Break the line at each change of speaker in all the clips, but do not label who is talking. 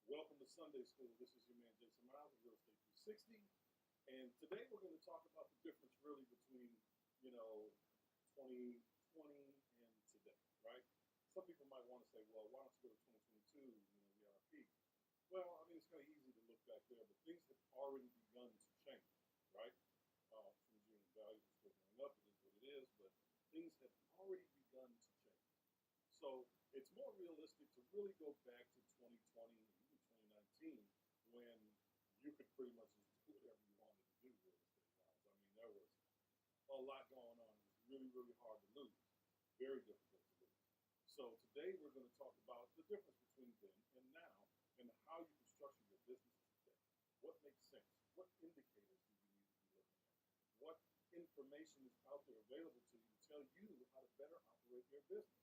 Welcome to Sunday School. This is your man Jason Miles of Real Estate 360. And today we're going to talk about the difference really between, 2020 and today, right? Some people might want to say, well, why don't you go to 2022? We had our peak. Well, it's kind of easy to look back there, but things have already begun to change, right? Energy and values are still going up. It is what it is, but things have already begun to change. So it's more realistic to really go back to 2020 and even 2019 when you could pretty much just do whatever you wanted to do real estate wise. There was a lot going on. It was really, really hard to lose. Very difficult to lose. So today we're going to talk about the difference between then and now and how you can structure your business today. What makes sense? What indicators do you need to be looking at? What information is out there available to you to tell you how to better operate your business?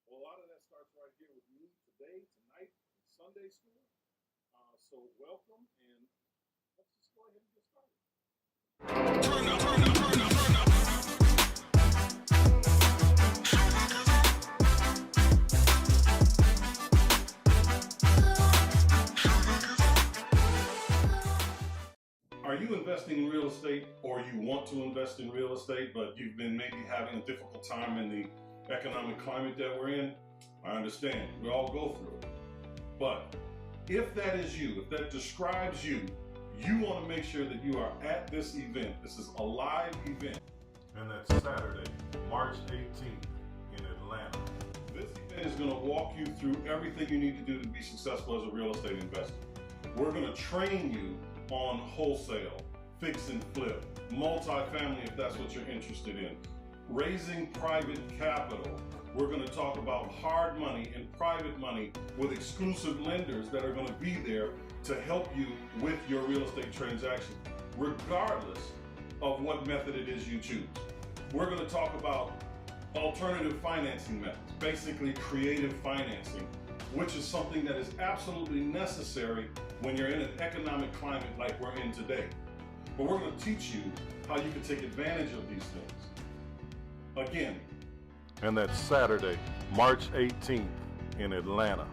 Well, a lot of that starts right here with me today, tonight, in Sunday School. So welcome, and let's just go ahead and get started. Turn up, turn up, turn up, turn up. Are you investing in real estate, or you want to invest in real estate, but you've been maybe having a difficult time in the economic climate that we're in? I understand. We all go through it. But if that is you, if that describes you, you want to make sure that you are at this event. This is a live event.
And that's Saturday, March 18th in Atlanta.
This event is going to walk you through everything you need to do to be successful as a real estate investor. We're going to train you on wholesale, fix and flip, multifamily if that's what you're interested in, raising private capital. We're going to talk about hard money and private money with exclusive lenders that are going to be there to help you with your real estate transaction, regardless of what method it is you choose. We're going to talk about alternative financing methods, basically creative financing, which is something that is absolutely necessary when you're in an economic climate like we're in today. But we're going to teach you how you can take advantage of these things. Again,
and that's Saturday, March 18th in Atlanta.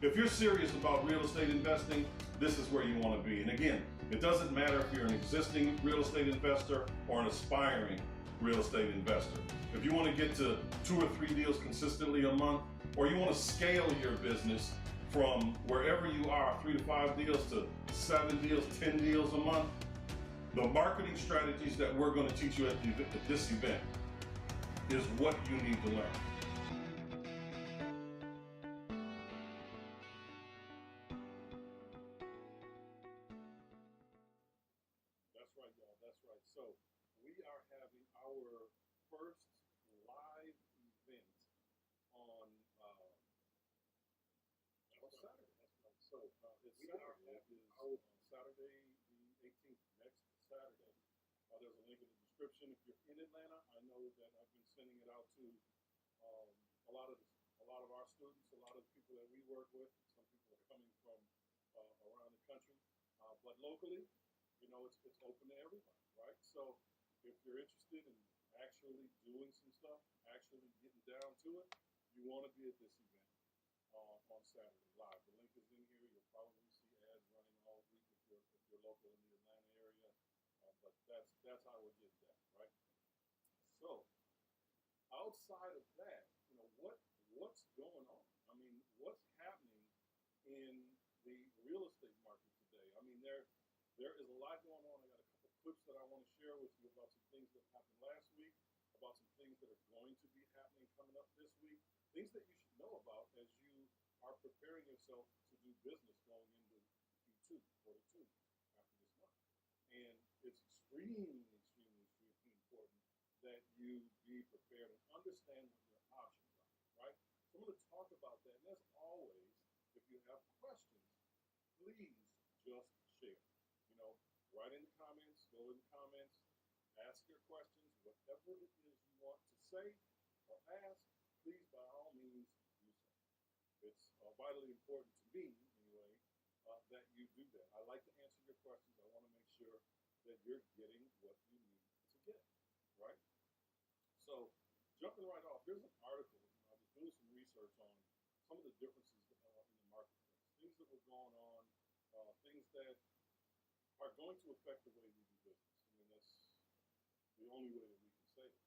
If you're serious about real estate investing, this is where you want to be. And again, it doesn't matter if you're an existing real estate investor or an aspiring real estate investor. If you want to get to 2 or 3 deals consistently a month, or you want to scale your business from wherever you are, 3 to 5 deals to 7 deals, 10 deals a month, the marketing strategies that we're going to teach you at this event is what you need to learn. That's right, y'all. That's right. So we are having our first live event on Saturday. That's right. So it's Saturday. It is on Saturday the 18th, next Saturday. There's a link in the description. If you're in Atlanta, I know that I've been sending it out to a lot of our students, a lot of the people that we work with. Some people are coming from around the country, but locally, it's open to everybody, right? So if you're interested in actually doing some stuff, actually getting down to it, you want to be at this event on Saturday live. The link is in here. You'll probably see ads running all week if you're local in the Atlanta area. But that's how we're getting that, right? So outside of that, what's going on? What's happening in the real estate market today? There is a lot going on. I got a couple clips that I want to share with you about some things that happened last week, about some things that are going to be happening coming up this week, things that you should know about as you are preparing yourself to do business going into Q2, quarter 2, after this month. And it's extremely, extremely, extremely important that you be prepared and understand what your options are, right? So I'm going to talk about that. And as always, if you have questions, please just share. Write in the comments, go in the comments, ask your questions, whatever it is you want to say or ask, please by all means do so. It's vitally important to me, anyway, that you do that. I like to answer your questions. I want to make sure that you're getting what you need to get, right? So jumping right off, there's an article. I was doing some research on some of the differences in the marketplace. things that were going on, things that are going to affect the way we do business. I mean, that's the only way that we can say it.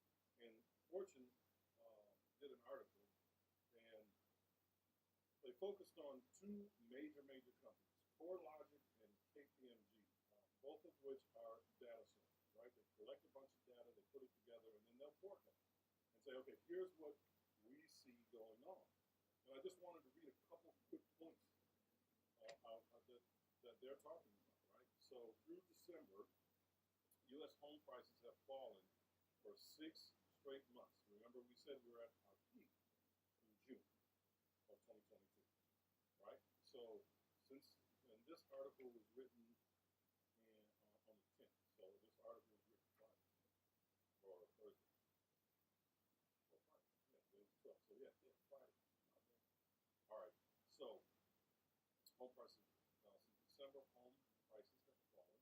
And Fortune did an article, and they focused on two major companies, CoreLogic and KPMG, both of which are data sources, right? They collect a bunch of data, they put it together, and then they'll forecast and say, okay, here's what we see going on. And I just wanted to read a couple quick points that they're talking about, right? So through December, U.S. home prices have fallen for 6 straight months. Remember, we said we're at our peak in June of 2022, right? So since, and this article was written on the 10th, so this article was written Friday or Thursday. Or Friday. Yeah, it was 12. So yeah, Friday. All right. So home prices since December, home prices have fallen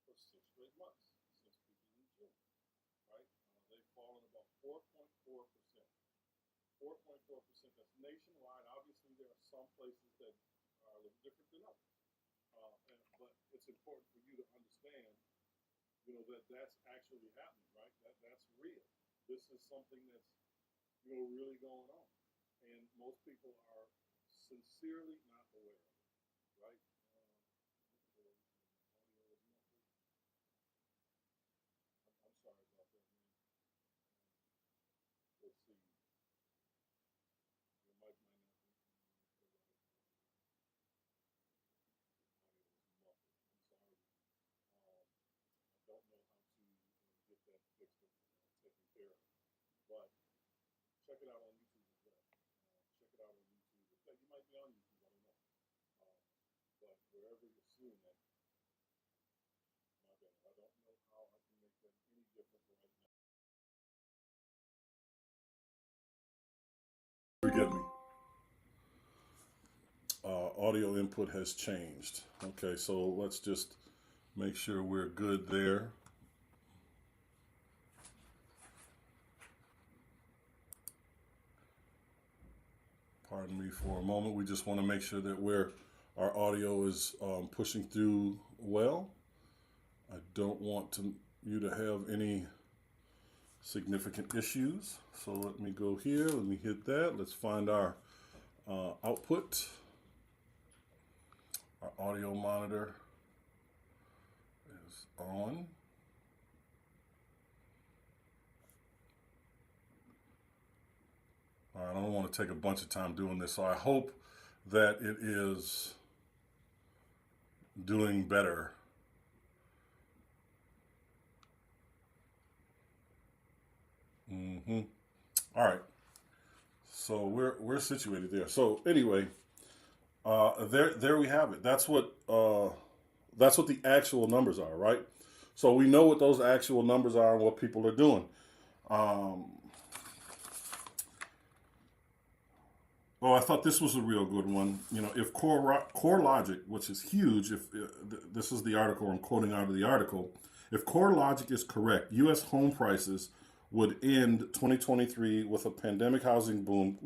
for 6 straight months since peaking in June, right? They've fallen about 4.4%. 4.4%. That's nationwide. Obviously, there are some places that are a little different than others, but it's important for you to understand, that that's actually happening, right? That's real. This is something that's really going on, and most people are sincerely not aware of it, right? The audio is muffled. I'm sorry about that, man. Let's see. Your mic might not be the right. Audio is muffled. I'm sorry. I don't know how to get that fixed or taken care of, but check it out on YouTube as well. Check it out on YouTube. You might be on YouTube, I don't know. But wherever you're seeing that, my bad. I don't know how I can make that any different right now.
Forgive me. Audio input has changed. Okay, so let's just make sure we're good there. Pardon me for a moment. We just want to make sure that our audio is pushing through well. I don't want you to have any significant issues. So let me go here. Let me hit that. Let's find our output. Our audio monitor is on. I don't want to take a bunch of time doing this, so I hope that it is doing better. All right. So we're situated there. So anyway, there we have it. That's what the actual numbers are, right? So we know what those actual numbers are and what people are doing. Oh, I thought this was a real good one. If CoreLogic, which is huge, if this is the article, I'm quoting out of the article, if CoreLogic is correct, U.S. home prices would end 2023 with pandemic housing boom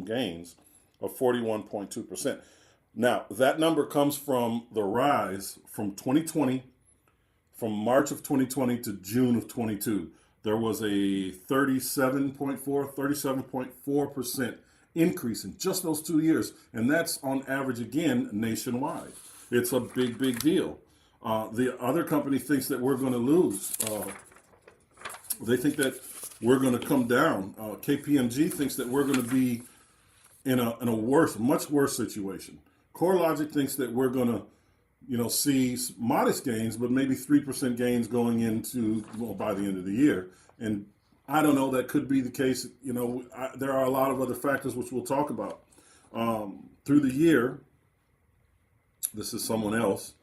gains of 41.2%. Now, that number comes from the rise from 2020, from March of 2020 to June of 22. There was a 37.4% increase in just those 2 years. And that's on average, again, nationwide. It's a big deal. The other company thinks that we're going to lose. They think that we're going to come down. KPMG thinks that we're going to be in a much worse situation. CoreLogic thinks that we're going to, see modest gains, but maybe 3% gains going into by the end of the year. And I don't know, that could be the case. There are a lot of other factors which we'll talk about. Through the year, this is someone else,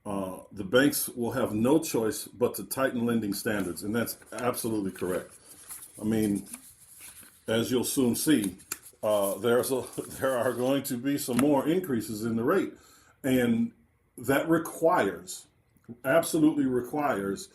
the banks will have no choice but to tighten lending standards, and that's absolutely correct. I mean, as you'll soon see, there are going to be some more increases in the rate, and that absolutely requires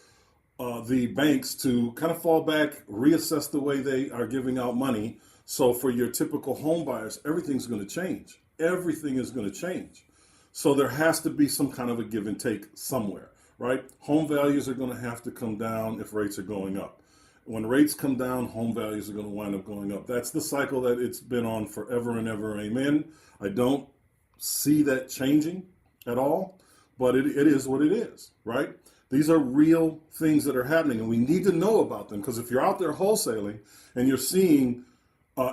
the banks to kind of fall back, reassess the way they are giving out money. So for your typical home buyers, everything's going to change. everything is going to change. So there has to be some kind of a give and take somewhere, right? Home values are going to have to come down if rates are going up. When rates come down, home values are going to wind up going up. That's the cycle that it's been on forever and ever. Amen. I don't see that changing at all, but it is what it is, right? These are real things that are happening, and we need to know about them, because if you're out there wholesaling and you're seeing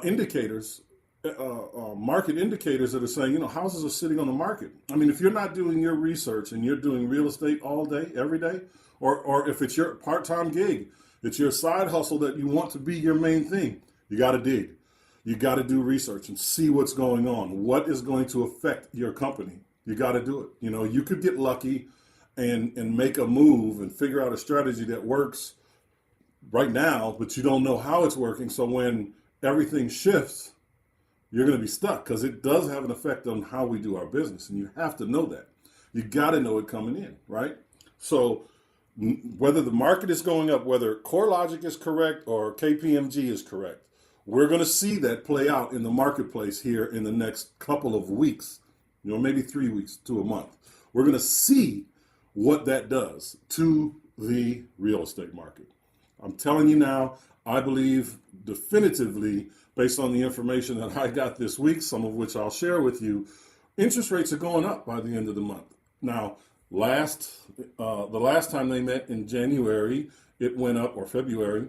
indicators, market indicators that are saying, houses are sitting on the market. I mean, if you're not doing your research and you're doing real estate all day, every day, or if it's your part-time gig, it's your side hustle that you want to be your main thing, you got to dig. You got to do research and see what's going on. What is going to affect your company? You got to do it. You could get lucky and make a move and figure out a strategy that works right now, but you don't know how it's working. So when everything shifts, you're going to be stuck, because it does have an effect on how we do our business. And you have to know that. You got to know it coming in, right? So whether the market is going up, whether CoreLogic is correct or KPMG is correct, we're going to see that play out in the marketplace here in the next couple of weeks, maybe 3 weeks to a month. We're going to see what that does to the real estate market. I'm telling you now, I believe definitively, based on the information that I got this week, some of which I'll share with you, interest rates are going up by the end of the month. Now, the last time they met in January, it went up, or February,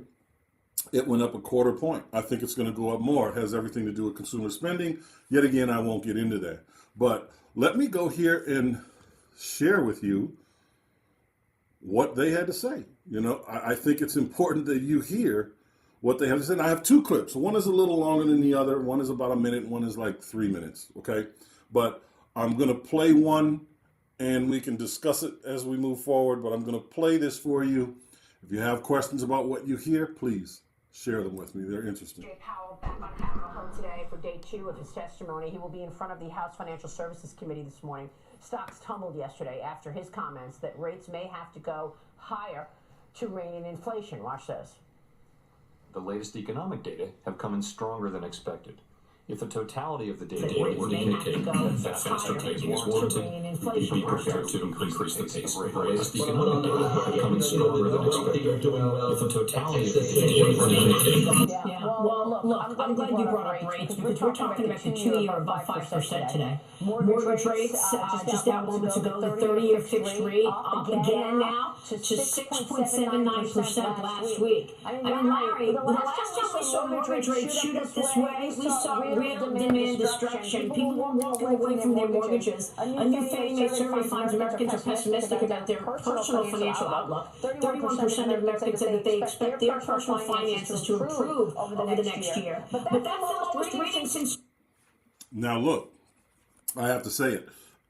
it went up a quarter point. I think it's going to go up more. It has everything to do with consumer spending. Yet again, I won't get into that. But let me go here and share with you what they had to say. I think it's important that you hear what they have to say. And I have two clips. One is a little longer than the other. One is about a minute. One is like 3 minutes. Okay. But I'm going to play one and we can discuss it as we move forward. But I'm going to play this for you. If you have questions about what you hear, please share them with me. They're interesting.
Jay Powell back on Capitol Hill today for day 2 of his testimony. He will be in front of the House Financial Services Committee this morning. Stocks tumbled yesterday after his comments that rates may have to go higher to rein in inflation. Watch this.
The latest economic data have come in stronger than expected. If the totality of the data would indicate that faster tightening is warranted, we'd be prepared to increase the pace. The latest economic data have come in stronger than expected. If the totality of the data would indicate...
Well, look, I'm glad you brought up rates, because we're talking about the 2-year above 5% today. Mortgage rates, just out moments ago, the 30-year fixed rate up again now to 6.79% last week. I mean, Larry, the last time we saw mortgage rates shoot up this way, we saw real demand destruction. People were walking away from their mortgages. A new Fannie Mae survey finds Americans are pessimistic about their personal financial outlook. 31% of Americans said that they expect their personal finances to improve over the next year. But that's the lowest reading since...
Now look, I have to say it.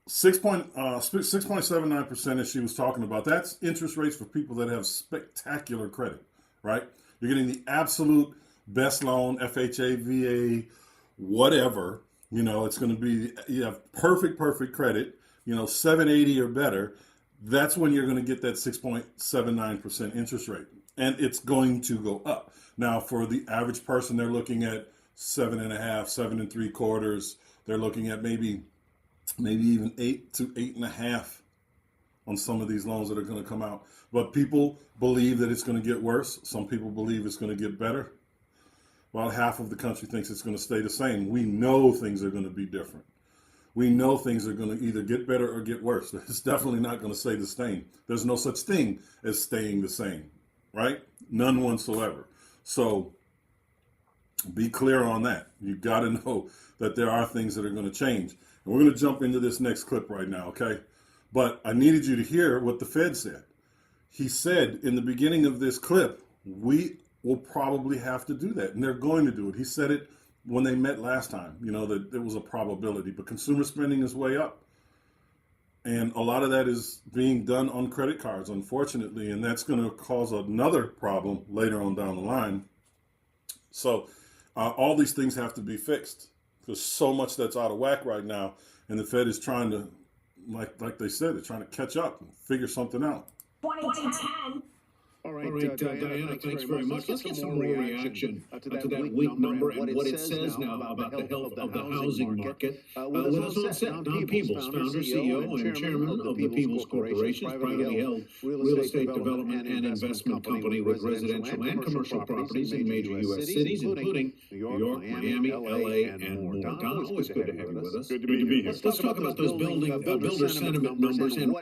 6.79% as she was talking about, that's interest rates for people that have spectacular credit, right? You're getting the absolute best loan, FHA, VA, whatever. It's going to be, you have perfect credit, 780 or better. That's when you're going to get that 6.79% interest rate. And it's going to go up. Now, for the average person, they're looking at 7.5, 7 3/4. They're looking at maybe even 8 to 8.5 on some of these loans that are going to come out. But people believe that it's going to get worse. Some people believe it's going to get better. About half of the country thinks it's going to stay the same. We know things are going to be different. We know things are going to either get better or get worse. It's definitely not going to stay the same. There's no such thing as staying the same, right? None whatsoever. So be clear on that. You got to know that there are things that are going to change. And we're going to jump into this next clip right now, okay? But I needed you to hear what the Fed said. He said in the beginning of this clip, we will probably have to do that, and they're going to do it. He said it when they met last time, that there was a probability, but consumer spending is way up. And a lot of that is being done on credit cards, unfortunately, and that's going to cause another problem later on down the line. So all these things have to be fixed. There's so much that's out of whack right now, and the Fed is trying to, like they said, they're trying to catch up and figure something out.
2010.
All right, Diana, thanks very much. Let's get some more reaction to that weak number and what it says now about the health of the housing market. With us on set, Don Peebles, founder, CEO, and chairman of the Peebles Corporation, privately held real estate development and investment company with residential and commercial properties in major U.S. cities, including New York, Miami, L.A., and more. Don, always good to have you with us.
Good to be here.
Let's talk about those builder sentiment numbers and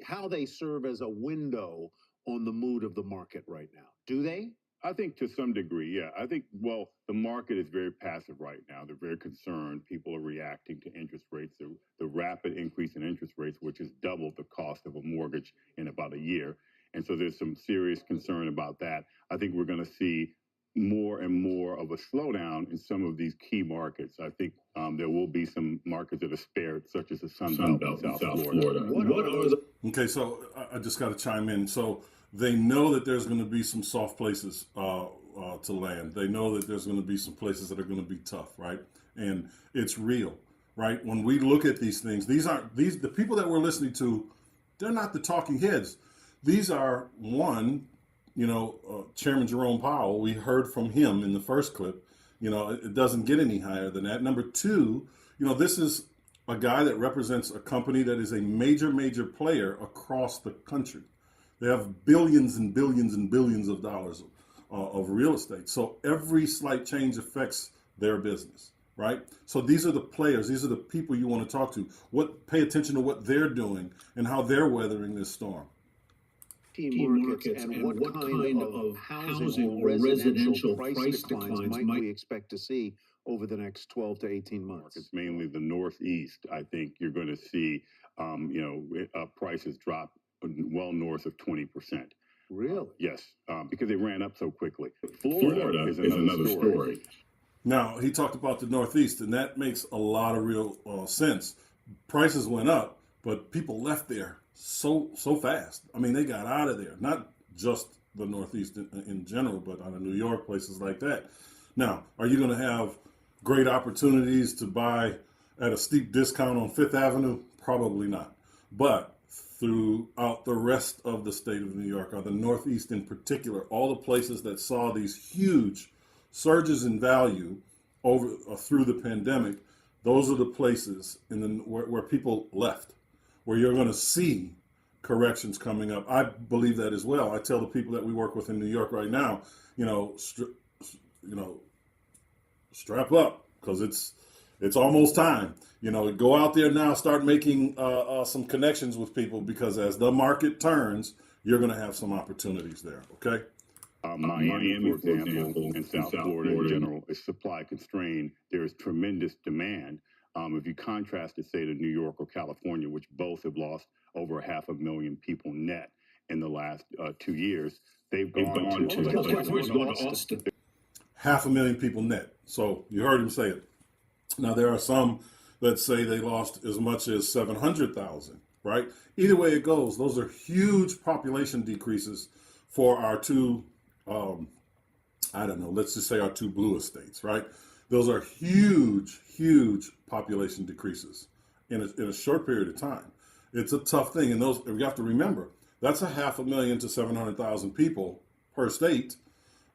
how they serve as a window on the mood of the market right now. Do they?
I think to some degree, yeah. I think, well, the market is very passive right now. They're very concerned. People are reacting to interest rates, the rapid increase in interest rates, which has doubled the cost of a mortgage in about a year. And so there's some serious concern about that. I think we're going to see more and more of a slowdown in some of these key markets. I think there will be some markets that are spared, such as the Sun Belt in South Florida.
What are the
Okay, so I just got to chime in. So they know that there's going to be some soft places to land. They know that there's going to be some places that are going to be tough, right? And it's real, right? When we look at these things, the people that we're listening to, they're not the talking heads. These are Chairman Jerome Powell. We heard from him in the first clip. It doesn't get any higher than that. Number two, this is a guy that represents a company that is a major player across the country. They have billions and billions and billions of dollars of real estate. So every slight change affects their business, right? So these are the players. These are the people you want to talk to. Pay attention to what they're doing and how they're weathering this storm.
Key markets and what kind of housing or residential price declines might we expect to see over the next 12 to 18 months?
It's mainly the Northeast. I think you're going to see, prices drop well north of 20%.
Really?
Yes, because they ran up so quickly. Florida is another story.
Now, he talked about the Northeast, and that makes a lot of real sense. Prices went up, but people left there so fast. I mean, they got out of there. Not just the Northeast in general, but out of New York, places like that. Now, are you going to have great opportunities to buy at a steep discount on Fifth Avenue? Probably not. But throughout the rest of the state of New York, or the Northeast in particular, all the places that saw these huge surges in value through the pandemic, those are the places where people left, where you're going to see corrections coming up. I believe that as well. I tell the people that we work with in New York right now, strap up, because it's almost time. Go out there now, start making some connections with people, because as the market turns, you're going to have some opportunities there. Okay.
Miami, for example, and South Florida in general, is supply constrained. There is tremendous demand. If you contrast it, say, to New York or California, which both have lost over 500,000 people net in the last 2 years, they've gone to
Austin.
500,000 people net. So you heard him say it. Now, there are some that say they lost as much as 700,000, right? Either way it goes, those are huge population decreases for our two, let's just say our two bluest states, right? Those are huge population decreases in a short period of time. It's a tough thing. And we have to remember, that's 500,000 to 700,000 people per state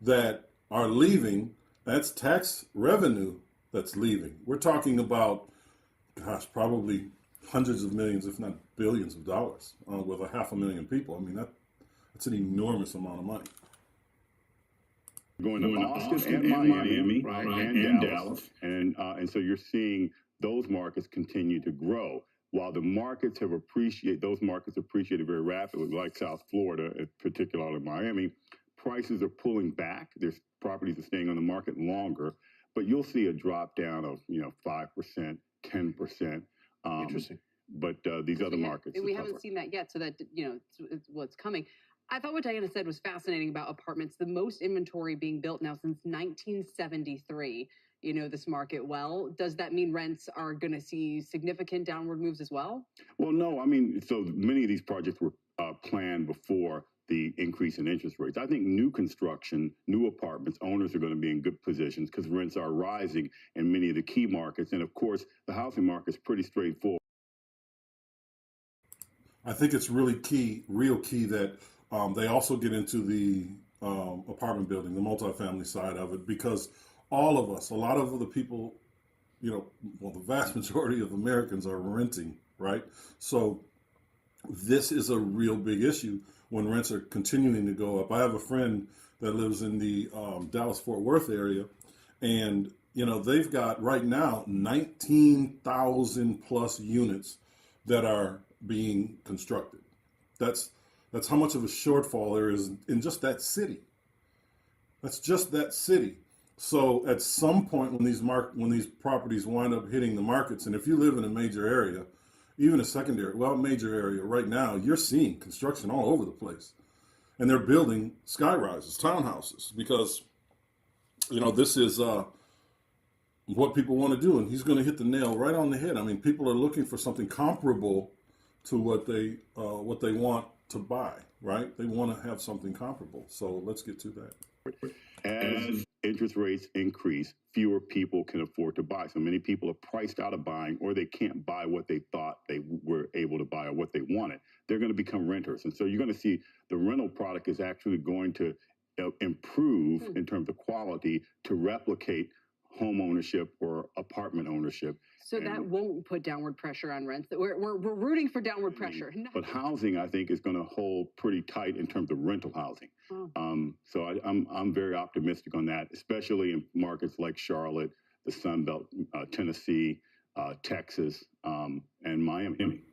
that are leaving. That's tax revenue that's leaving. We're talking about, probably hundreds of millions, if not billions of dollars with 500,000 people. I mean, that's an enormous amount of money.
Going to Austin and Miami, right, and Dallas. And so you're seeing those markets continue to grow. While the markets those markets appreciated very rapidly, like South Florida, particularly Miami, prices are pulling back. Their properties are staying on the market longer, but you'll see a drop down of 5%, 10%.
Interesting.
But these other markets,
we haven't seen that yet, so that it's what's coming. I thought what Diana said was fascinating about apartments. The most inventory being built now since 1973. This market well. Does that mean rents are going to see significant downward moves as well?
Well, no. I mean, so many of these projects were planned before the increase in interest rates. I think new construction, new apartments, owners are going to be in good positions because rents are rising in many of the key markets. And of course, the housing market is pretty straightforward.
I think it's real key that They also get into the apartment building, the multifamily side of it, because all of us, a lot of the people, well, the vast majority of Americans are renting, right? So this is a real big issue when rents are continuing to go up. I have a friend that lives in the Dallas-Fort Worth area, and they've got right now 19,000 plus units that are being constructed. That's how much of a shortfall there is in just that city. That's just that city. So at some point when these properties wind up hitting the markets, and if you live in a major area, even a secondary, major area right now, you're seeing construction all over the place. And they're building sky rises, townhouses, because, this is what people want to do. And he's going to hit the nail right on the head. I mean, people are looking for something comparable to what they want to buy, right? They want to have something comparable. So let's get to that.
As interest rates increase, fewer people can afford to buy. So many people are priced out of buying, or they can't buy what they thought they were able to buy or what they wanted. They're going to become renters. And so you're going to see the rental product is actually going to improve in terms of quality to replicate home ownership or apartment ownership.
So that won't put downward pressure on rents. We're rooting for downward pressure.
But housing, I think, is going to hold pretty tight in terms of rental housing. So I'm very optimistic on that, especially in markets like Charlotte, the Sun Belt, Tennessee, Texas, and Miami.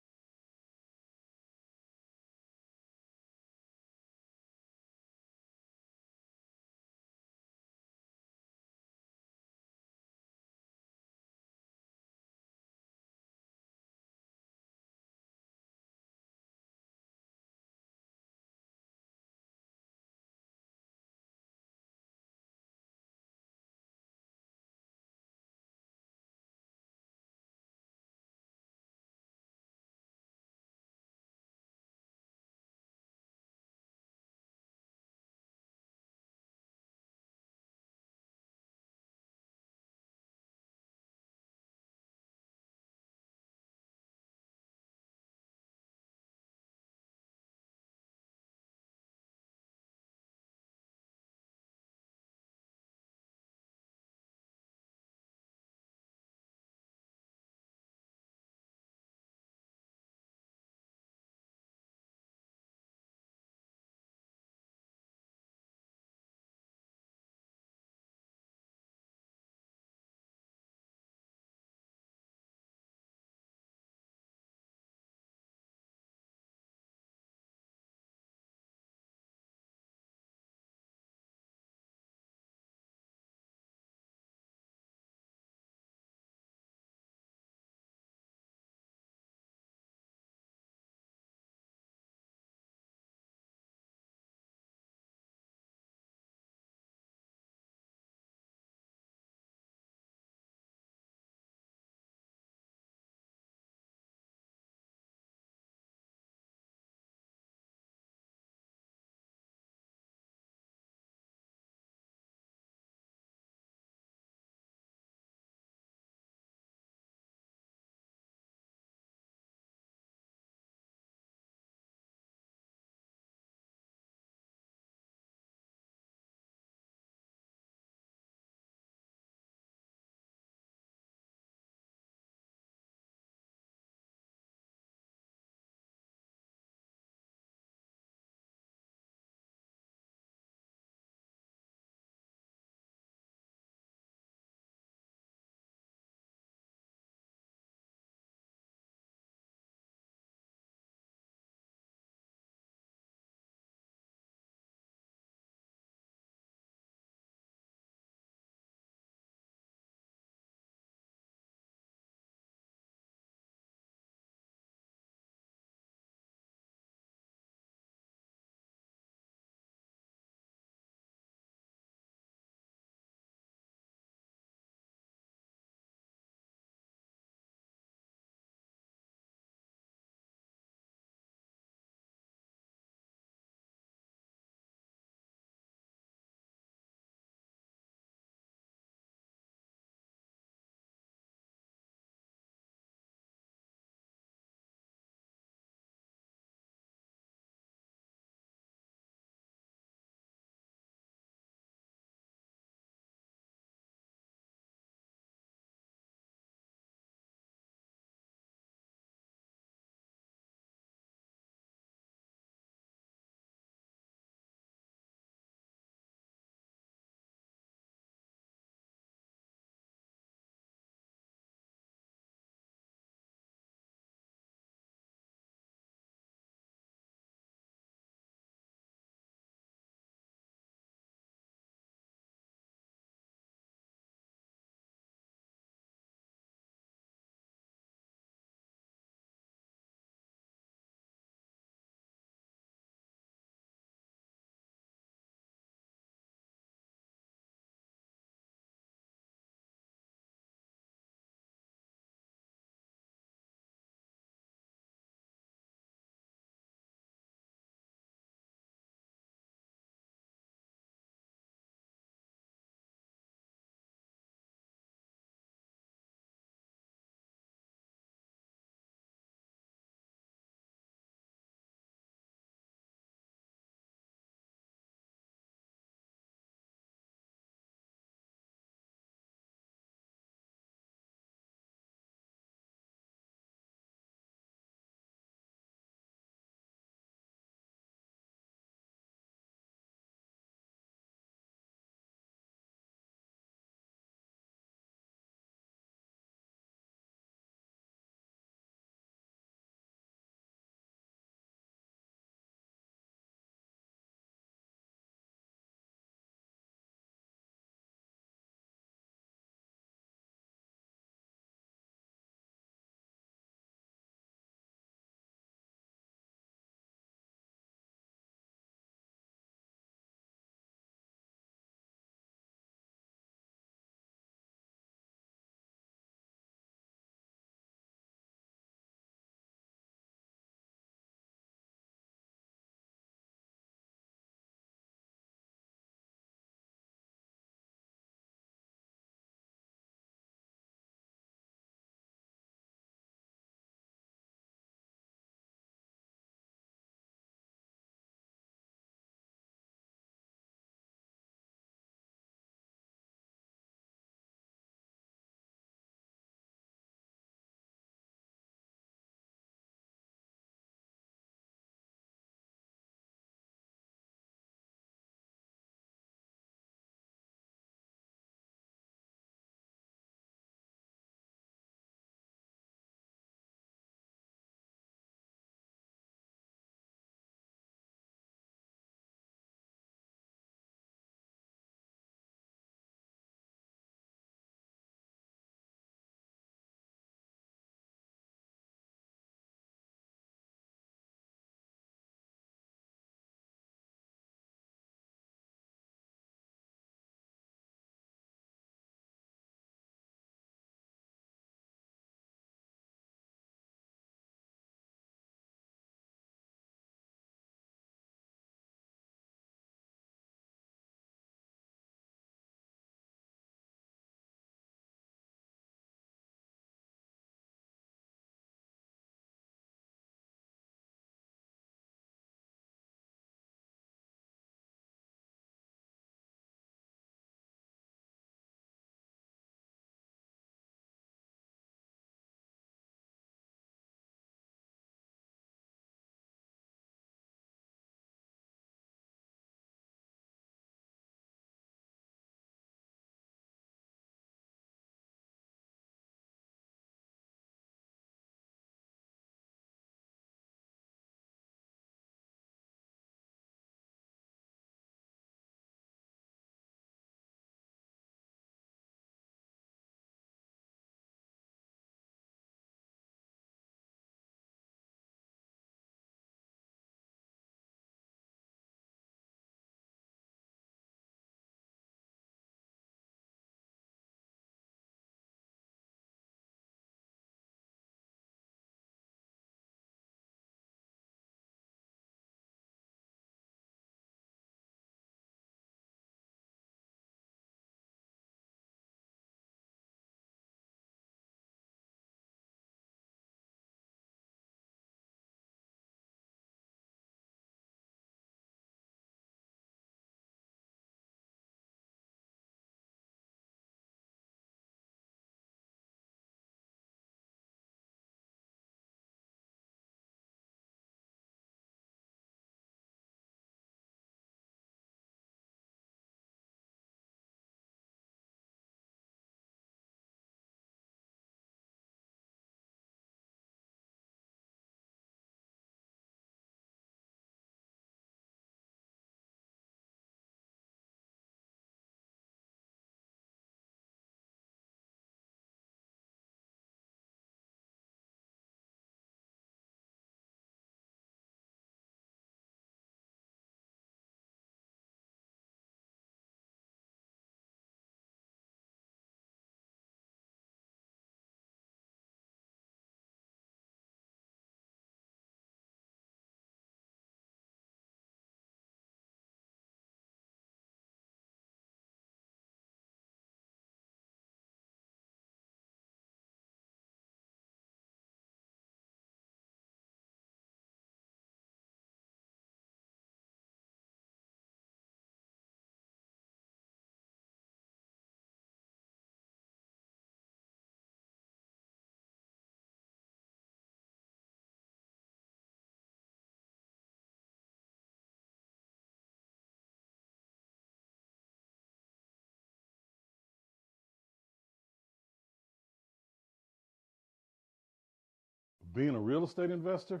Being a real estate investor,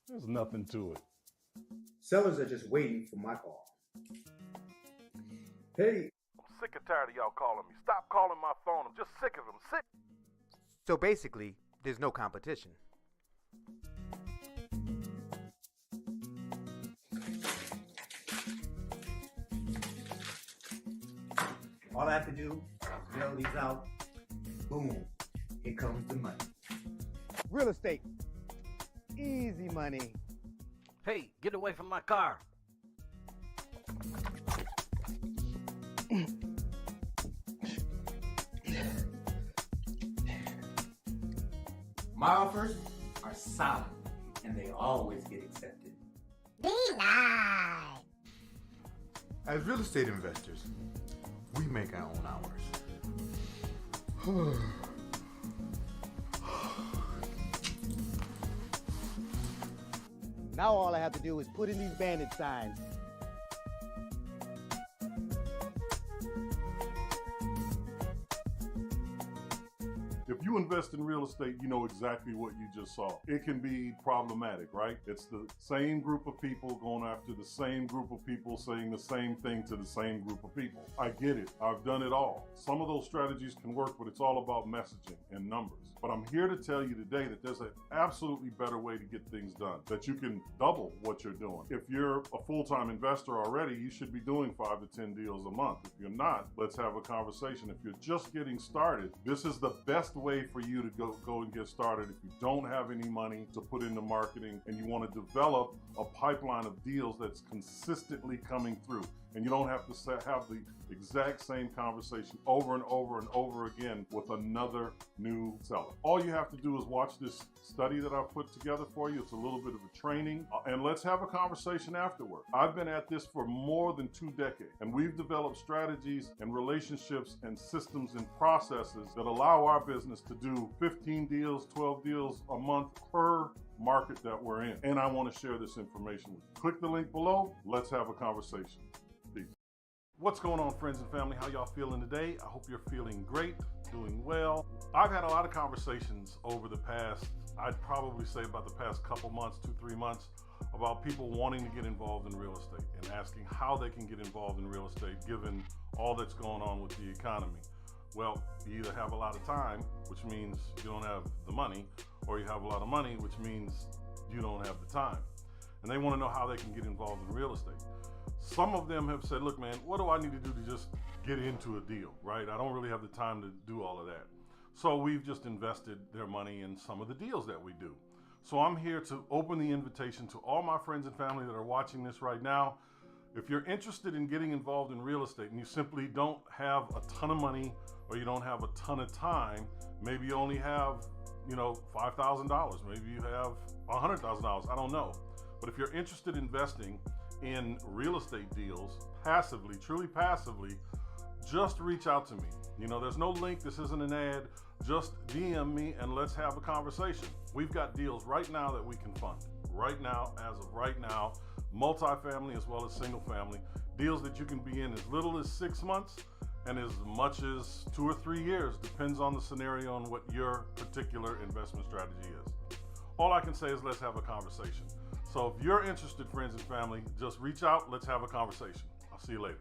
there's nothing to it.
Sellers are just waiting for my call. Hey.
I'm sick and tired of y'all calling me. Stop calling my phone. I'm just sick of them. Sick.
So basically, there's no competition. All I have to do is mail these out. Boom. Here comes the money. Real estate. Easy money.
Hey, get away from my car.
My offers are solid, and they always get accepted.
Be nice.
As real estate investors, we make our own hours.
Now all I have to do is put in these bandit signs.
If you invest in real estate, you know exactly what you just saw. It can be problematic, right? It's the same group of people going after the same group of people saying the same thing to the same group of people. I get it. I've done it all. Some of those strategies can work, but it's all about messaging and numbers. But I'm here to tell you today that there's an absolutely better way to get things done, that you can double what you're doing. If you're a full-time investor already, you should be doing 5 to 10 deals a month. If you're not, let's have a conversation. If you're just getting started, this is the best way for you to go and get started. If you don't have any money to put into marketing and you want to develop a pipeline of deals that's consistently coming through, and you don't have to have the exact same conversation over and over and over again with another new seller. All you have to do is watch this study that I've put together for you. It's a little bit of a training, and let's have a conversation afterward. I've been at this for more than 2 decades, and we've developed strategies and relationships and systems and processes that allow our business to do 15 deals, 12 deals a month per market that we're in. And I want to share this information with you. Click the link below. Let's have a conversation. Peace. What's going on, friends and family? How y'all feeling today? I hope you're feeling great, doing well. I've had a lot of conversations over the past, I'd probably say about the past couple months, 2-3 months, about people wanting to get involved in real estate and asking how they can get involved in real estate given all that's going on with the economy. Well, you either have a lot of time, which means you don't have the money, or you have a lot of money, which means you don't have the time. And they want to know how they can get involved in real estate. Some of them have said, look, man, what do I need to do to just get into a deal, right? I don't really have the time to do all of that. So we've just invested their money in some of the deals that we do. So I'm here to open the invitation to all my friends and family that are watching this right now. If you're interested in getting involved in real estate and you simply don't have a ton of money or you don't have a ton of time, maybe you only have, $5,000, maybe you have $100,000, I don't know. But if you're interested in investing in real estate deals passively, truly passively, just reach out to me. There's no link, this isn't an ad, just DM me and let's have a conversation. We've got deals right now that we can fund. Right now, as of right now, multifamily as well as single family, deals that you can be in as little as 6 months and as much as 2 or 3 years, depends on the scenario and what your particular investment strategy is. All I can say is let's have a conversation. So if you're interested, friends and family, just reach out, let's have a conversation. I'll see you later.